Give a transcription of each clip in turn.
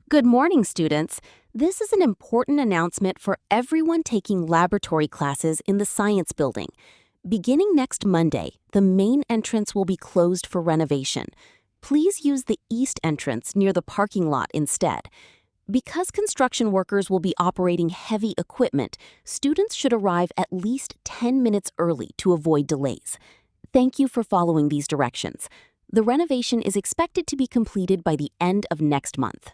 Good morning, students. This is an important announcement for everyone taking laboratory classes in the science building. Beginning next Monday, the main entrance will be closed for renovation. Please use the east entrance near the parking lot instead. Because construction workers will be operating heavy equipment, students should arrive at least 10 minutes early to avoid delays. Thank you for following these directions. The renovation is expected to be completed by the end of next month.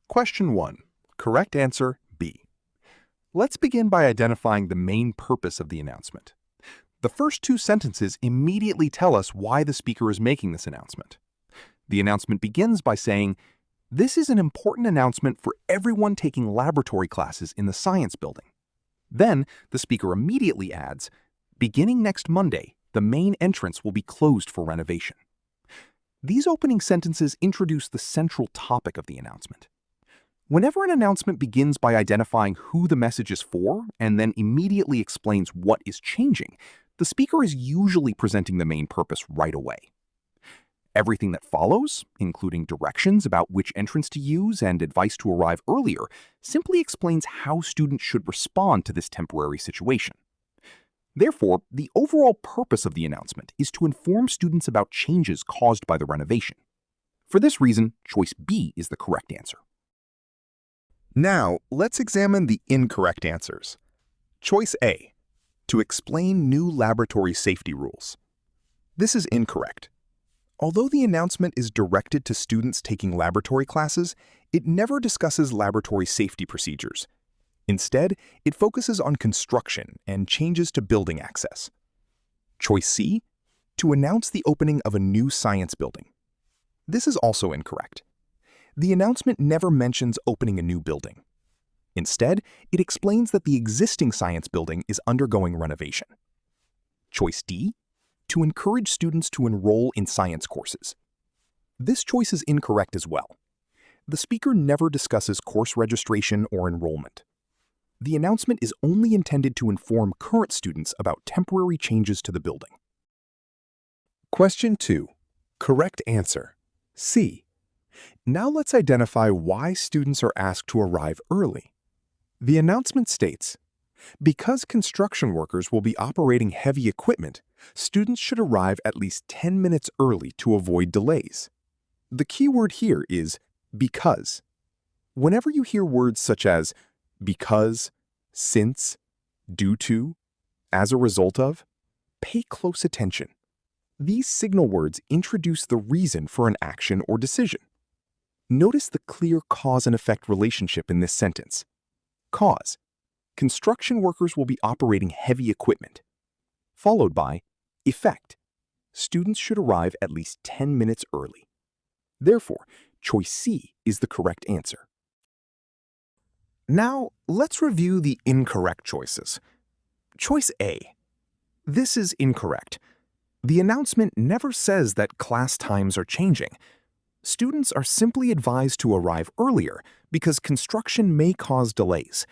Question 1. Correct answer, B. Let's begin by identifying the main purpose of the announcement. The first two sentences immediately tell us why the speaker is making this announcement. The announcement begins by saying, "This is an important announcement for everyone taking laboratory classes in the science building." Then, the speaker immediately adds, "Beginning next Monday, the main entrance will be closed for renovation." These opening sentences introduce the central topic of the announcement. Whenever an announcement begins by identifying who the message is for and then immediately explains what is changing, the speaker is usually presenting the main purpose right away. Everything that follows, including directions about which entrance to use and advice to arrive earlier, simply explains how students should respond to this temporary situation. Therefore, the overall purpose of the announcement is to inform students about changes caused by the renovation. For this reason, choice B is the correct answer. Now, let's examine the incorrect answers. Choice A, to explain new laboratory safety rules. This is incorrect. Although the announcement is directed to students taking laboratory classes, it never discusses laboratory safety procedures. Instead, it focuses on construction and changes to building access. Choice C, to announce the opening of a new science building. This is also incorrect. The announcement never mentions opening a new building. Instead, it explains that the existing science building is undergoing renovation. Choice D, to encourage students to enroll in science courses. This choice is incorrect as well. The speaker never discusses course registration or enrollment. The announcement is only intended to inform current students about temporary changes to the building. Question 2. Correct answer, C. Now let's identify why students are asked to arrive early. The announcement states, "Because construction workers will be operating heavy equipment, students should arrive at least 10 minutes early to avoid delays." The key word here is because. Whenever you hear words such as because, since, due to, as a result of, pay close attention. These signal words introduce the reason for an action or decision. Notice the clear cause and effect relationship in this sentence. Cause: construction workers will be operating heavy equipment. Followed by effect: students should arrive at least 10 minutes early. Therefore, choice C is the correct answer. Now, let's review the incorrect choices. Choice A. This is incorrect. The announcement never says that class times are changing. Students are simply advised to arrive earlier because construction may cause delays.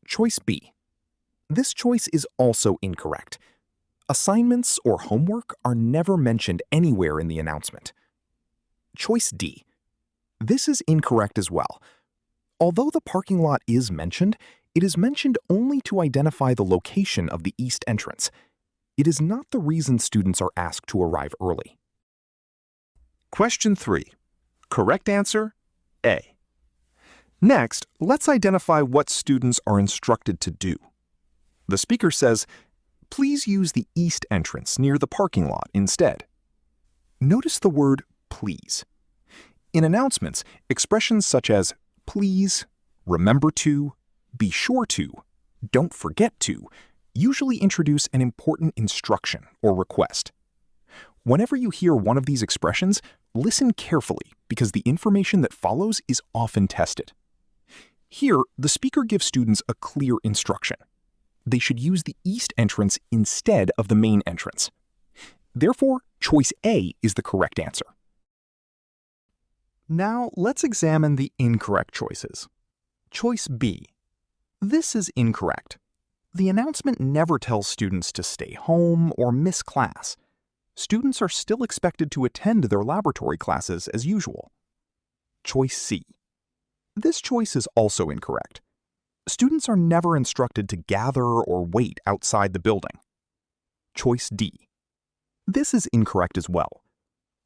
Choice B. This choice is also incorrect. Assignments or homework are never mentioned anywhere in the announcement. Choice D. This is incorrect as well. Although the parking lot is mentioned, it is mentioned only to identify the location of the east entrance. It is not the reason students are asked to arrive early. Question 3. Correct answer, A. Next, let's identify what students are instructed to do. The speaker says, "Please use the east entrance near the parking lot instead." Notice the word please. In announcements, expressions such as please, remember to, be sure to, don't forget to, usually introduce an important instruction or request. Whenever you hear one of these expressions, listen carefully because the information that follows is often tested. Here, the speaker gives students a clear instruction. They should use the east entrance instead of the main entrance. Therefore, choice A is the correct answer. Now, let's examine the incorrect choices. Choice B. This is incorrect. The announcement never tells students to stay home or miss class. Students are still expected to attend their laboratory classes as usual. Choice C. This choice is also incorrect. Students are never instructed to gather or wait outside the building. Choice D. This is incorrect as well.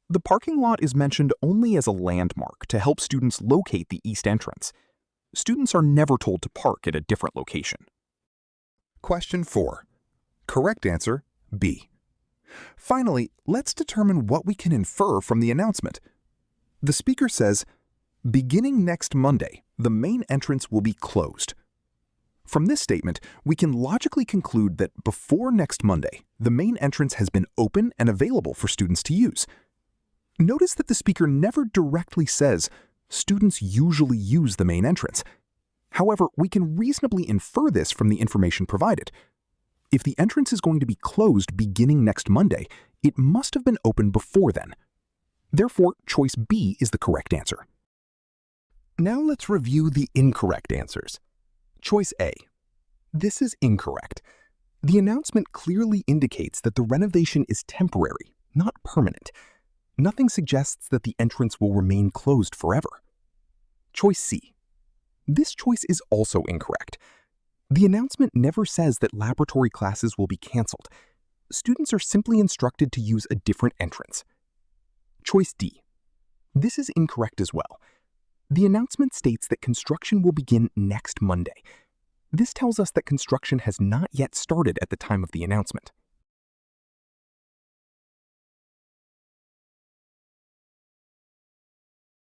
The parking lot is mentioned only as a landmark to help students locate the east entrance. Students are never told to park at a different location. Question 4. Correct answer, B. Finally, let's determine what we can infer from the announcement. The speaker says, beginning next Monday, the main entrance will be closed. From this statement, we can logically conclude that before next Monday, the main entrance has been open and available for students to use. Notice that the speaker never directly says, students usually use the main entrance. However, we can reasonably infer this from the information provided. If the entrance is going to be closed beginning next Monday, it must have been open before then. Therefore, choice B is the correct answer. Now let's review the incorrect answers. Choice A. This is incorrect. The announcement clearly indicates that the renovation is temporary, not permanent. Nothing suggests that the entrance will remain closed forever. Choice C. This choice is also incorrect. The announcement never says that laboratory classes will be canceled. Students are simply instructed to use a different entrance. Choice D. This is incorrect as well. The announcement states that construction will begin next Monday. This tells us that construction has not yet started at the time of the announcement.